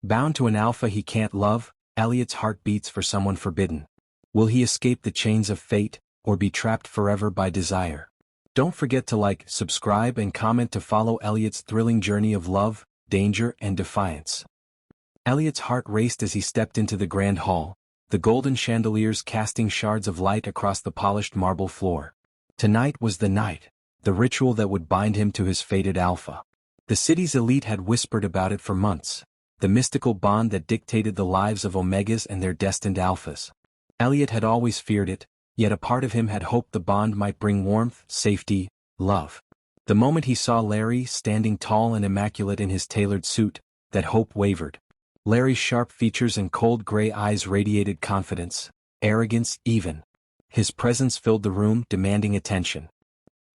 Bound to an alpha he can't love, Elliot's heart beats for someone forbidden. Will he escape the chains of fate, or be trapped forever by desire? Don't forget to like, subscribe and comment to follow Elliot's thrilling journey of love, danger and defiance. Elliot's heart raced as he stepped into the grand hall, the golden chandeliers casting shards of light across the polished marble floor. Tonight was the night, the ritual that would bind him to his fated alpha. The city's elite had whispered about it for months, the mystical bond that dictated the lives of Omegas and their destined alphas. Elliot had always feared it, yet a part of him had hoped the bond might bring warmth, safety, love. The moment he saw Larry standing tall and immaculate in his tailored suit, that hope wavered. Larry's sharp features and cold gray eyes radiated confidence, arrogance even. His presence filled the room, demanding attention.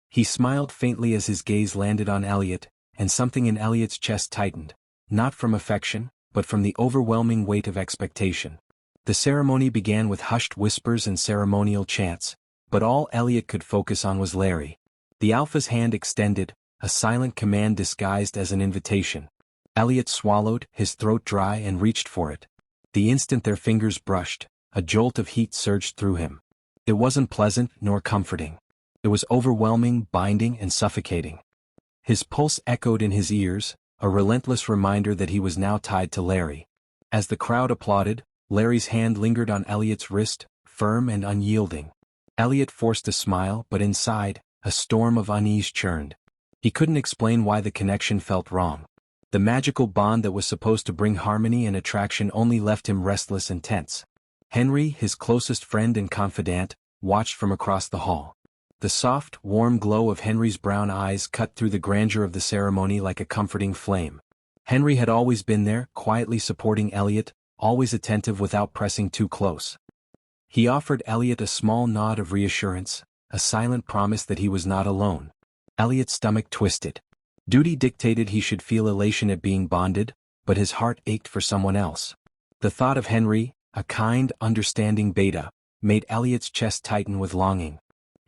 He smiled faintly as his gaze landed on Elliot, and something in Elliot's chest tightened, not from affection, but from the overwhelming weight of expectation. The ceremony began with hushed whispers and ceremonial chants, but all Elliot could focus on was Larry. The alpha's hand extended, a silent command disguised as an invitation. Elliot swallowed, his throat dry, and reached for it. The instant their fingers brushed, a jolt of heat surged through him. It wasn't pleasant nor comforting. It was overwhelming, binding, and suffocating. His pulse echoed in his ears, a relentless reminder that he was now tied to Larry. As the crowd applauded, Larry's hand lingered on Elliot's wrist, firm and unyielding. Elliot forced a smile, but inside, a storm of unease churned. He couldn't explain why the connection felt wrong. The magical bond that was supposed to bring harmony and attraction only left him restless and tense. Henry, his closest friend and confidant, watched from across the hall. The soft, warm glow of Henry's brown eyes cut through the grandeur of the ceremony like a comforting flame. Henry had always been there, quietly supporting Elliot, always attentive without pressing too close. He offered Elliot a small nod of reassurance, a silent promise that he was not alone. Elliot's stomach twisted. Duty dictated he should feel elation at being bonded, but his heart ached for someone else. The thought of Henry, a kind, understanding beta, made Elliot's chest tighten with longing.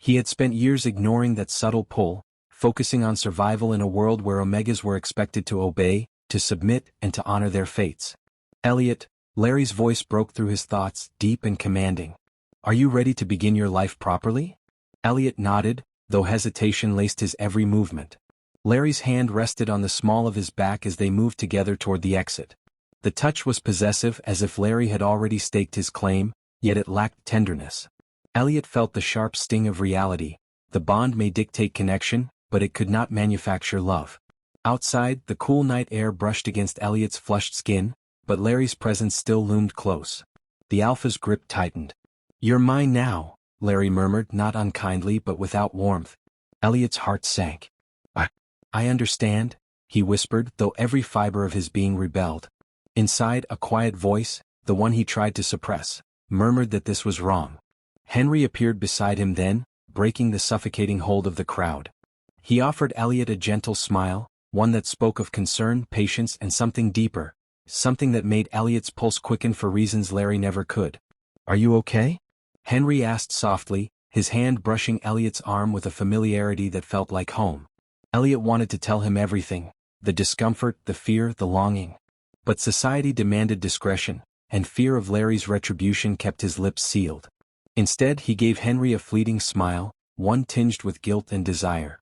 He had spent years ignoring that subtle pull, focusing on survival in a world where Omegas were expected to obey, to submit, and to honor their fates. Elliot, Larry's voice broke through his thoughts, deep and commanding. Are you ready to begin your life properly? Elliot nodded, though hesitation laced his every movement. Larry's hand rested on the small of his back as they moved together toward the exit. The touch was possessive, as if Larry had already staked his claim, yet it lacked tenderness. Elliot felt the sharp sting of reality. The bond may dictate connection, but it could not manufacture love. Outside, the cool night air brushed against Elliot's flushed skin, but Larry's presence still loomed close. The alpha's grip tightened. You're mine now, Larry murmured, not unkindly but without warmth. Elliot's heart sank. I understand, he whispered, though every fiber of his being rebelled. Inside, a quiet voice, the one he tried to suppress, murmured that this was wrong. Henry appeared beside him then, breaking the suffocating hold of the crowd. He offered Elliot a gentle smile, one that spoke of concern, patience, and something deeper, something that made Elliot's pulse quicken for reasons Larry never could. Are you okay? Henry asked softly, his hand brushing Elliot's arm with a familiarity that felt like home. Elliot wanted to tell him everything, the discomfort, the fear, the longing. But society demanded discretion, and fear of Larry's retribution kept his lips sealed. Instead, he gave Henry a fleeting smile, one tinged with guilt and desire.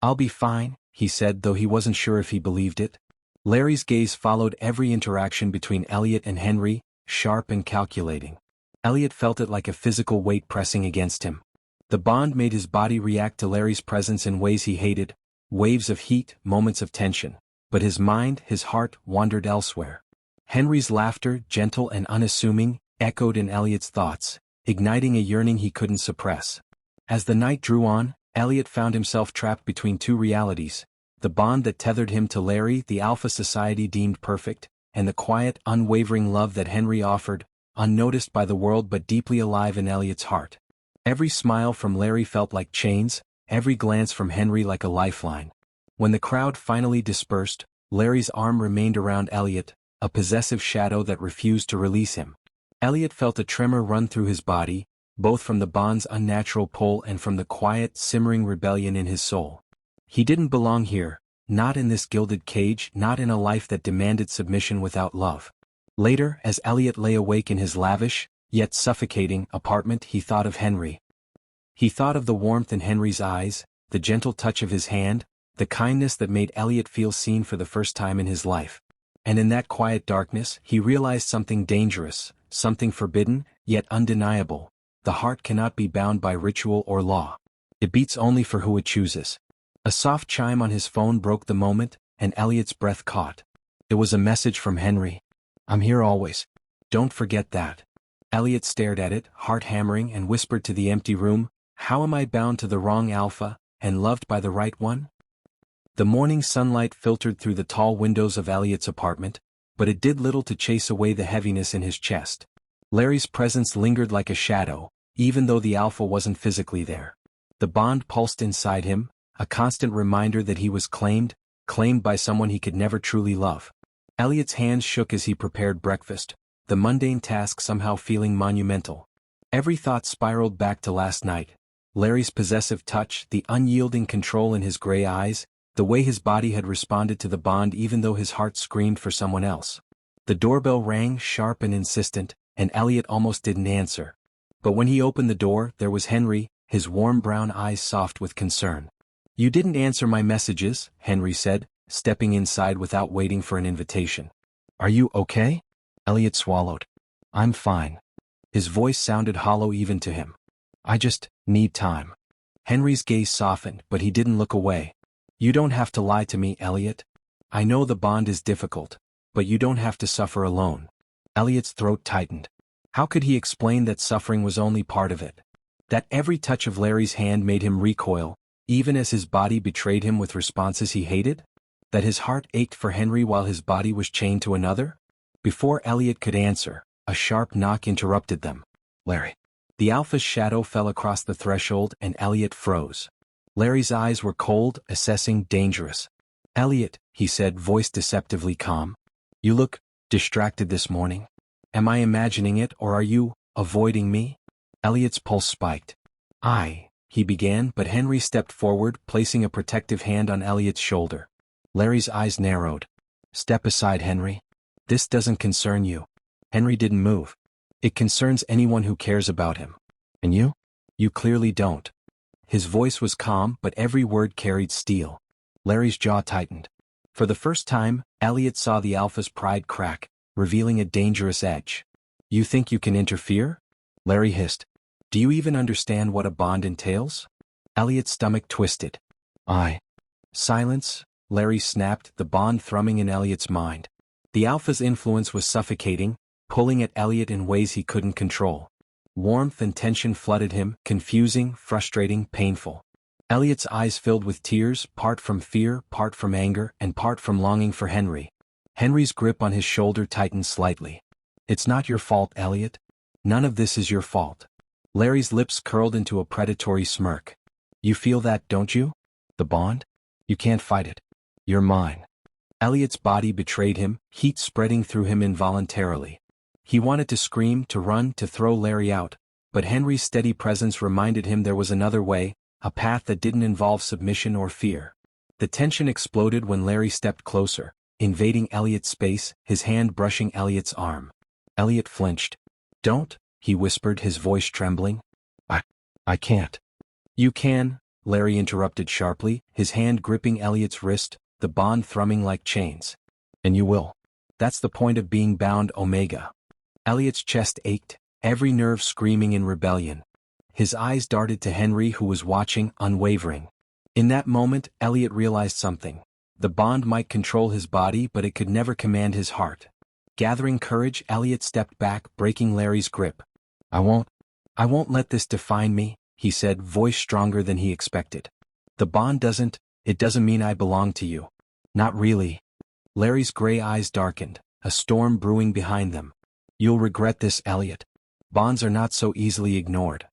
I'll be fine, he said, though he wasn't sure if he believed it. Larry's gaze followed every interaction between Elliot and Henry, sharp and calculating. Elliot felt it like a physical weight pressing against him. The bond made his body react to Larry's presence in ways he hated, waves of heat, moments of tension. But his mind, his heart, wandered elsewhere. Henry's laughter, gentle and unassuming, echoed in Elliot's thoughts, igniting a yearning he couldn't suppress. As the night drew on, Elliot found himself trapped between two realities: the bond that tethered him to Larry, the alpha society deemed perfect, and the quiet, unwavering love that Henry offered, unnoticed by the world but deeply alive in Elliot's heart. Every smile from Larry felt like chains, every glance from Henry like a lifeline. When the crowd finally dispersed, Larry's arm remained around Elliot, a possessive shadow that refused to release him. Elliot felt a tremor run through his body, both from the bond's unnatural pull and from the quiet, simmering rebellion in his soul. He didn't belong here, not in this gilded cage, not in a life that demanded submission without love. Later, as Elliot lay awake in his lavish, yet suffocating, apartment, he thought of Henry. He thought of the warmth in Henry's eyes, the gentle touch of his hand, the kindness that made Elliot feel seen for the first time in his life. And in that quiet darkness, he realized something dangerous, something forbidden, yet undeniable. The heart cannot be bound by ritual or law. It beats only for who it chooses. A soft chime on his phone broke the moment, and Elliot's breath caught. It was a message from Henry. "I'm here always. Don't forget that." Elliot stared at it, heart hammering, and whispered to the empty room, "How am I bound to the wrong Alpha, and loved by the right one?" The morning sunlight filtered through the tall windows of Elliot's apartment, but it did little to chase away the heaviness in his chest. Larry's presence lingered like a shadow, even though the Alpha wasn't physically there. The bond pulsed inside him, a constant reminder that he was claimed by someone he could never truly love. Elliot's hands shook as he prepared breakfast, the mundane task somehow feeling monumental. Every thought spiraled back to last night. Larry's possessive touch, the unyielding control in his gray eyes, the way his body had responded to the bond even though his heart screamed for someone else. The doorbell rang, sharp and insistent, and Elliot almost didn't answer. But when he opened the door, there was Henry, his warm brown eyes soft with concern. "You didn't answer my messages," Henry said, stepping inside without waiting for an invitation. "Are you okay?" Elliot swallowed. "I'm fine." His voice sounded hollow even to him. "I just need time." Henry's gaze softened, but he didn't look away. "You don't have to lie to me, Elliot. I know the bond is difficult, but you don't have to suffer alone." Elliot's throat tightened. How could he explain that suffering was only part of it? That every touch of Larry's hand made him recoil, even as his body betrayed him with responses he hated? That his heart ached for Henry while his body was chained to another? Before Elliot could answer, a sharp knock interrupted them. "Larry." The Alpha's shadow fell across the threshold and Elliot froze. Larry's eyes were cold, assessing, dangerous. "Elliot," he said, voice deceptively calm. "You look distracted this morning. Am I imagining it, or are you avoiding me?" Elliot's pulse spiked. He began, but Henry stepped forward, placing a protective hand on Elliot's shoulder. Larry's eyes narrowed. "Step aside, Henry. This doesn't concern you." Henry didn't move. "It concerns anyone who cares about him. And you? You clearly don't." His voice was calm, but every word carried steel. Larry's jaw tightened. For the first time, Elliot saw the Alpha's pride crack, revealing a dangerous edge. "You think you can interfere?" Larry hissed. "Do you even understand what a bond entails?" Elliot's stomach twisted. Silence, Larry snapped, the bond thrumming in Elliot's mind. The Alpha's influence was suffocating, pulling at Elliot in ways he couldn't control. Warmth and tension flooded him, confusing, frustrating, painful. Elliot's eyes filled with tears, part from fear, part from anger, and part from longing for Henry. Henry's grip on his shoulder tightened slightly. "It's not your fault, Elliot. None of this is your fault." Larry's lips curled into a predatory smirk. "You feel that, don't you? The bond? You can't fight it. You're mine." Elliot's body betrayed him, heat spreading through him involuntarily. He wanted to scream, to run, to throw Larry out, but Henry's steady presence reminded him there was another way, a path that didn't involve submission or fear. The tension exploded when Larry stepped closer, invading Elliot's space, his hand brushing Elliot's arm. Elliot flinched. "Don't," he whispered, his voice trembling. I can't." "You can," Larry interrupted sharply, his hand gripping Elliot's wrist, the bond thrumming like chains. "And you will. That's the point of being bound, Omega." Elliot's chest ached, every nerve screaming in rebellion. His eyes darted to Henry, who was watching, unwavering. In that moment, Elliot realized something. The bond might control his body, but it could never command his heart. Gathering courage, Elliot stepped back, breaking Larry's grip. I won't let this define me," he said, voice stronger than he expected. "The bond doesn't mean I belong to you." "Not really." Larry's gray eyes darkened, a storm brewing behind them. "You'll regret this, Elliot. Bonds are not so easily ignored."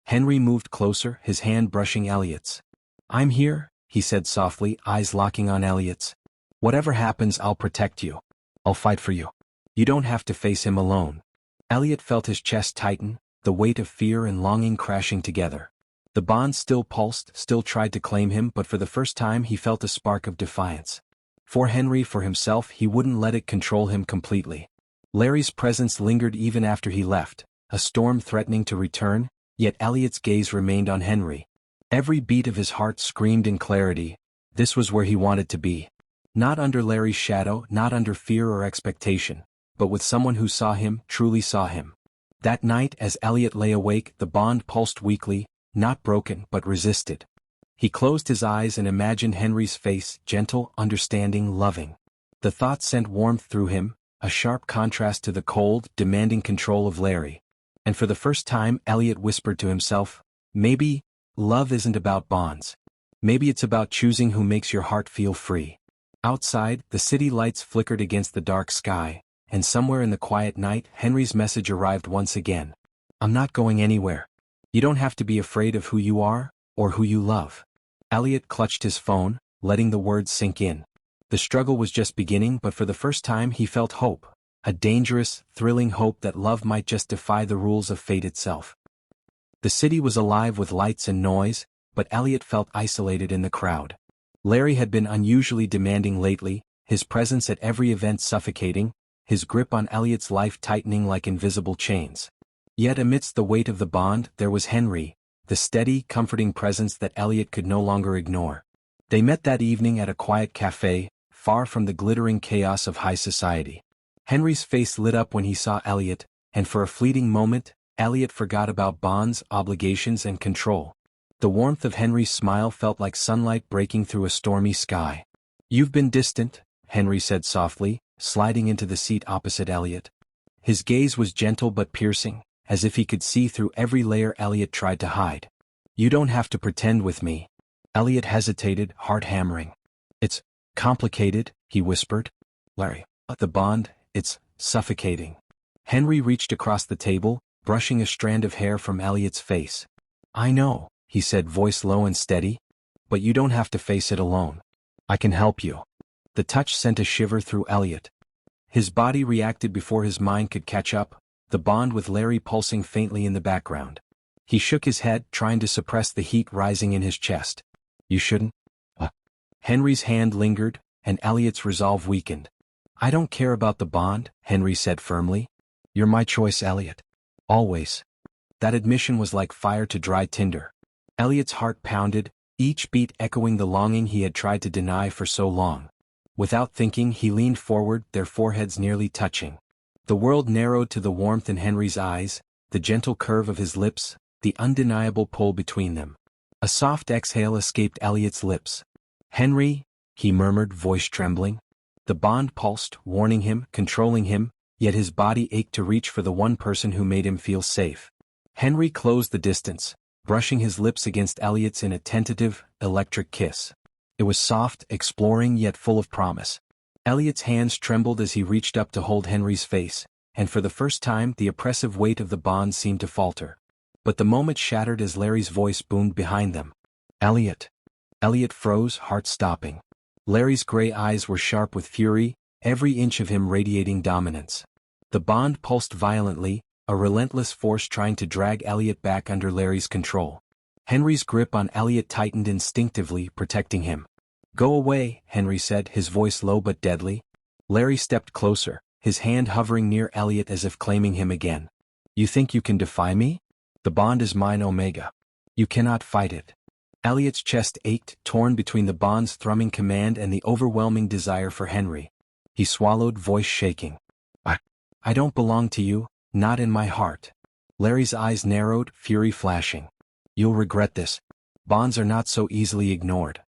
Henry moved closer, his hand brushing Elliot's. "I'm here," he said softly, eyes locking on Elliot's. "Whatever happens, I'll protect you. I'll fight for you. You don't have to face him alone." Elliot felt his chest tighten, the weight of fear and longing crashing together. The bond still pulsed, still tried to claim him, but for the first time he felt a spark of defiance. For Henry, for himself, he wouldn't let it control him completely. Larry's presence lingered even after he left, a storm threatening to return, yet Elliot's gaze remained on Henry. Every beat of his heart screamed in clarity, this was where he wanted to be. Not under Larry's shadow, not under fear or expectation, but with someone who saw him, truly saw him. That night, as Elliot lay awake, the bond pulsed weakly, not broken but resisted. He closed his eyes and imagined Henry's face, gentle, understanding, loving. The thought sent warmth through him, a sharp contrast to the cold, demanding control of Larry. And for the first time, Elliot whispered to himself, maybe love isn't about bonds. Maybe it's about choosing who makes your heart feel free. Outside, the city lights flickered against the dark sky, and somewhere in the quiet night, Henry's message arrived once again. I'm not going anywhere. You don't have to be afraid of who you are, or who you love. Elliot clutched his phone, letting the words sink in. The struggle was just beginning, but for the first time he felt hope. A dangerous, thrilling hope that love might just defy the rules of fate itself. The city was alive with lights and noise, but Elliot felt isolated in the crowd. Larry had been unusually demanding lately, his presence at every event suffocating, his grip on Elliot's life tightening like invisible chains. Yet amidst the weight of the bond, there was Henry, the steady, comforting presence that Elliot could no longer ignore. They met that evening at a quiet cafe, far from the glittering chaos of high society. Henry's face lit up when he saw Elliot, and for a fleeting moment, Elliot forgot about bonds, obligations, and control. The warmth of Henry's smile felt like sunlight breaking through a stormy sky. You've been distant, Henry said softly, sliding into the seat opposite Elliot. His gaze was gentle but piercing, as if he could see through every layer Elliot tried to hide. You don't have to pretend with me. Elliot hesitated, heart hammering. It's complicated, he whispered. Larry, the bond, it's suffocating. Henry reached across the table, brushing a strand of hair from Elliot's face. I know, he said, voice low and steady. But you don't have to face it alone. I can help you. The touch sent a shiver through Elliot. His body reacted before his mind could catch up, the bond with Larry pulsing faintly in the background. He shook his head, trying to suppress the heat rising in his chest. You shouldn't. Henry's hand lingered, and Elliot's resolve weakened. I don't care about the bond, Henry said firmly. You're my choice, Elliot. Always. That admission was like fire to dry tinder. Elliot's heart pounded, each beat echoing the longing he had tried to deny for so long. Without thinking, he leaned forward, their foreheads nearly touching. The world narrowed to the warmth in Henry's eyes, the gentle curve of his lips, the undeniable pull between them. A soft exhale escaped Elliot's lips. Henry, he murmured, voice trembling. The bond pulsed, warning him, controlling him, yet his body ached to reach for the one person who made him feel safe. Henry closed the distance, brushing his lips against Elliot's in a tentative, electric kiss. It was soft, exploring, yet full of promise. Elliot's hands trembled as he reached up to hold Henry's face, and for the first time the oppressive weight of the bond seemed to falter. But the moment shattered as Larry's voice boomed behind them. Elliot. Elliot froze, heart stopping. Larry's gray eyes were sharp with fury, every inch of him radiating dominance. The bond pulsed violently, a relentless force trying to drag Elliot back under Larry's control. Henry's grip on Elliot tightened instinctively, protecting him. Go away, Henry said, his voice low but deadly. Larry stepped closer, his hand hovering near Elliot as if claiming him again. You think you can defy me? The bond is mine, Omega. You cannot fight it. Elliot's chest ached, torn between the bond's thrumming command and the overwhelming desire for Henry. He swallowed, voice shaking. I don't belong to you, not in my heart. Larry's eyes narrowed, fury flashing. You'll regret this. Bonds are not so easily ignored.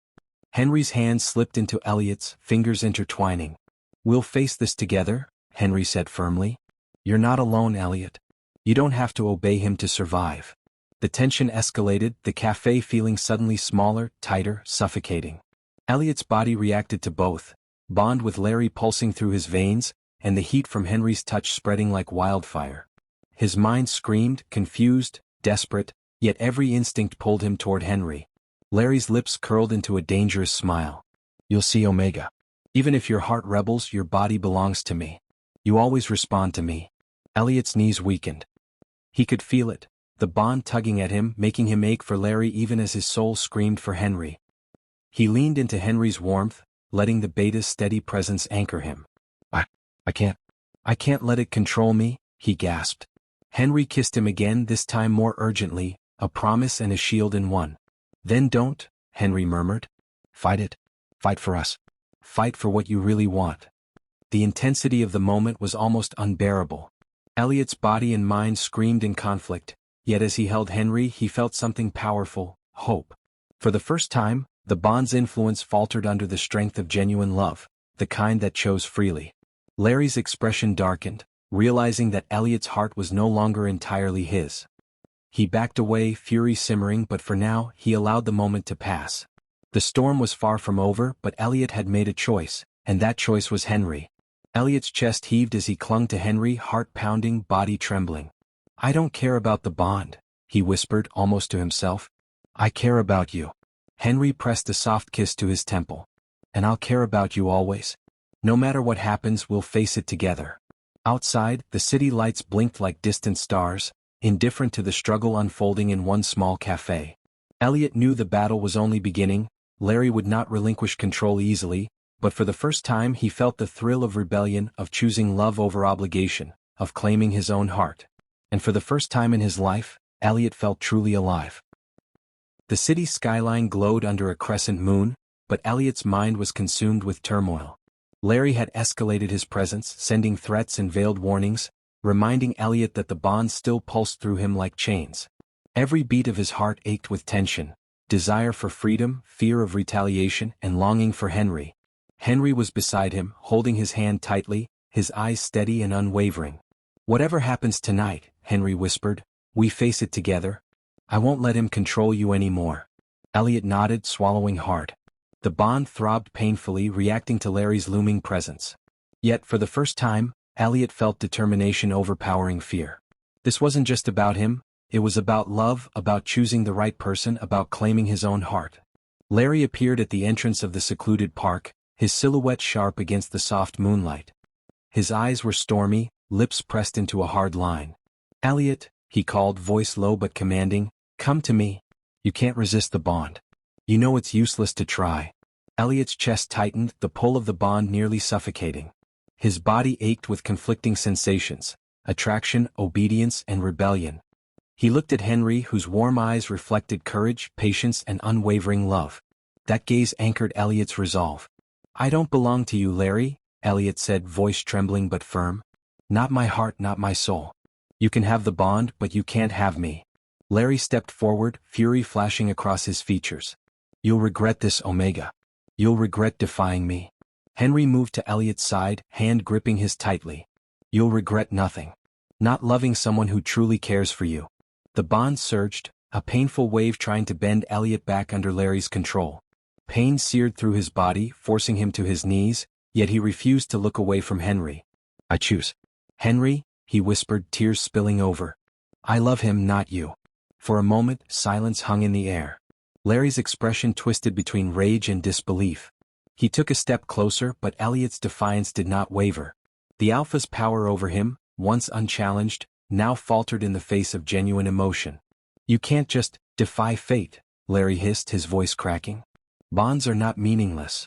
Henry's hand slipped into Elliot's, fingers intertwining. We'll face this together, Henry said firmly. You're not alone, Elliot. You don't have to obey him to survive. The tension escalated, the cafe feeling suddenly smaller, tighter, suffocating. Elliot's body reacted to both, bond with Larry pulsing through his veins, and the heat from Henry's touch spreading like wildfire. His mind screamed, confused, desperate, yet every instinct pulled him toward Henry. Larry's lips curled into a dangerous smile. You'll see, Omega. Even if your heart rebels, your body belongs to me. You always respond to me. Elliot's knees weakened. He could feel it, the bond tugging at him, making him ache for Larry even as his soul screamed for Henry. He leaned into Henry's warmth, letting the beta's steady presence anchor him. I can't let it control me, he gasped. Henry kissed him again, this time more urgently, a promise and a shield in one. Then don't, Henry murmured. Fight it. Fight for us. Fight for what you really want. The intensity of the moment was almost unbearable. Elliot's body and mind screamed in conflict, yet as he held Henry he felt something powerful, hope. For the first time, the bond's influence faltered under the strength of genuine love, the kind that chose freely. Larry's expression darkened, realizing that Elliot's heart was no longer entirely his. He backed away, fury simmering, but for now he allowed the moment to pass. The storm was far from over, but Elliot had made a choice, and that choice was Henry. Elliot's chest heaved as he clung to Henry, heart pounding, body trembling. I don't care about the bond, he whispered almost to himself. I care about you. Henry pressed a soft kiss to his temple. And I'll care about you always. No matter what happens, we'll face it together. Outside, the city lights blinked like distant stars, indifferent to the struggle unfolding in one small cafe. Elliot knew the battle was only beginning. Larry would not relinquish control easily, but for the first time he felt the thrill of rebellion, of choosing love over obligation, of claiming his own heart. And for the first time in his life, Elliot felt truly alive. The city skyline glowed under a crescent moon, but Elliot's mind was consumed with turmoil. Larry had escalated his presence, sending threats and veiled warnings, reminding Elliot that the bond still pulsed through him like chains. Every beat of his heart ached with tension, desire for freedom, fear of retaliation, and longing for Henry. Henry was beside him, holding his hand tightly, his eyes steady and unwavering. Whatever happens tonight, Henry whispered, we face it together. I won't let him control you anymore. Elliot nodded, swallowing hard. The bond throbbed painfully, reacting to Larry's looming presence. Yet for the first time, Elliot felt determination overpowering fear. This wasn't just about him, it was about love, about choosing the right person, about claiming his own heart. Larry appeared at the entrance of the secluded park, his silhouette sharp against the soft moonlight. His eyes were stormy, lips pressed into a hard line. Elliot, he called, voice low but commanding, come to me. You can't resist the bond. You know it's useless to try. Elliot's chest tightened, the pull of the bond nearly suffocating. His body ached with conflicting sensations, attraction, obedience, and rebellion. He looked at Henry, whose warm eyes reflected courage, patience, and unwavering love. That gaze anchored Elliot's resolve. I don't belong to you, Larry, Elliot said, voice trembling but firm. Not my heart, not my soul. You can have the bond, but you can't have me. Larry stepped forward, fury flashing across his features. You'll regret this, Omega. You'll regret defying me. Henry moved to Elliot's side, hand gripping his tightly. You'll regret nothing. Not loving someone who truly cares for you. The bond surged, a painful wave trying to bend Elliot back under Larry's control. Pain seared through his body, forcing him to his knees, yet he refused to look away from Henry. I choose. Henry, he whispered, tears spilling over. I love him, not you. For a moment, silence hung in the air. Larry's expression twisted between rage and disbelief. He took a step closer, but Elliot's defiance did not waver. The alpha's power over him, once unchallenged, now faltered in the face of genuine emotion. You can't just defy fate, Larry hissed, his voice cracking. Bonds are not meaningless.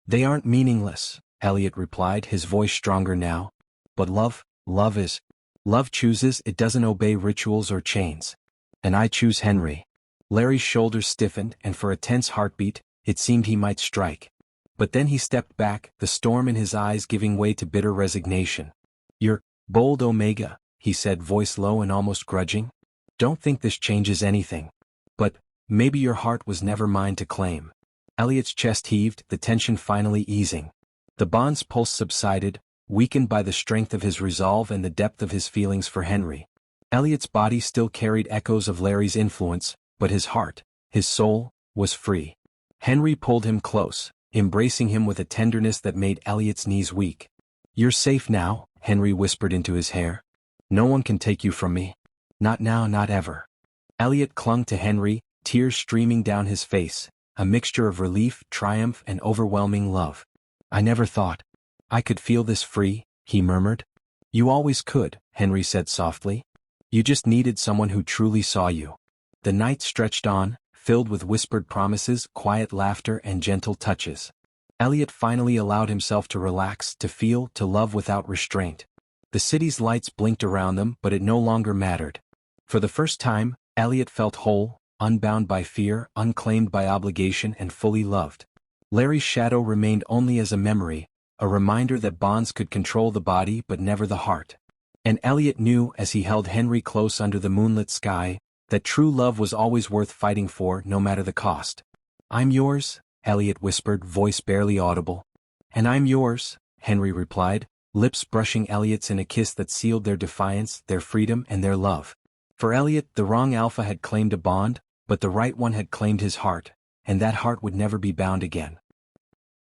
They aren't meaningless, Elliot replied, his voice stronger now. But love is. Love chooses, it doesn't obey rituals or chains. And I choose Henry. Larry's shoulders stiffened, and for a tense heartbeat, it seemed he might strike. But then he stepped back, the storm in his eyes giving way to bitter resignation. You're bold, Omega, he said, voice low and almost grudging. Don't think this changes anything. But maybe your heart was never mine to claim. Elliot's chest heaved, the tension finally easing. The bond's pulse subsided, weakened by the strength of his resolve and the depth of his feelings for Henry. Elliot's body still carried echoes of Larry's influence, but his heart, his soul, was free. Henry pulled him close, embracing him with a tenderness that made Elliot's knees weak. You're safe now, Henry whispered into his hair. No one can take you from me. Not now, not ever. Elliot clung to Henry, tears streaming down his face, a mixture of relief, triumph, and overwhelming love. I never thought I could feel this free, he murmured. You always could, Henry said softly. You just needed someone who truly saw you. The night stretched on, filled with whispered promises, quiet laughter, and gentle touches. Elliot finally allowed himself to relax, to feel, to love without restraint. The city's lights blinked around them, but it no longer mattered. For the first time, Elliot felt whole, unbound by fear, unclaimed by obligation, and fully loved. Larry's shadow remained only as a memory, a reminder that bonds could control the body but never the heart. And Elliot knew, as he held Henry close under the moonlit sky, that true love was always worth fighting for, no matter the cost. "I'm yours," Elliot whispered, voice barely audible. "And I'm yours," Henry replied, lips brushing Elliot's in a kiss that sealed their defiance, their freedom, and their love. For Elliot, the wrong alpha had claimed a bond, but the right one had claimed his heart, and that heart would never be bound again.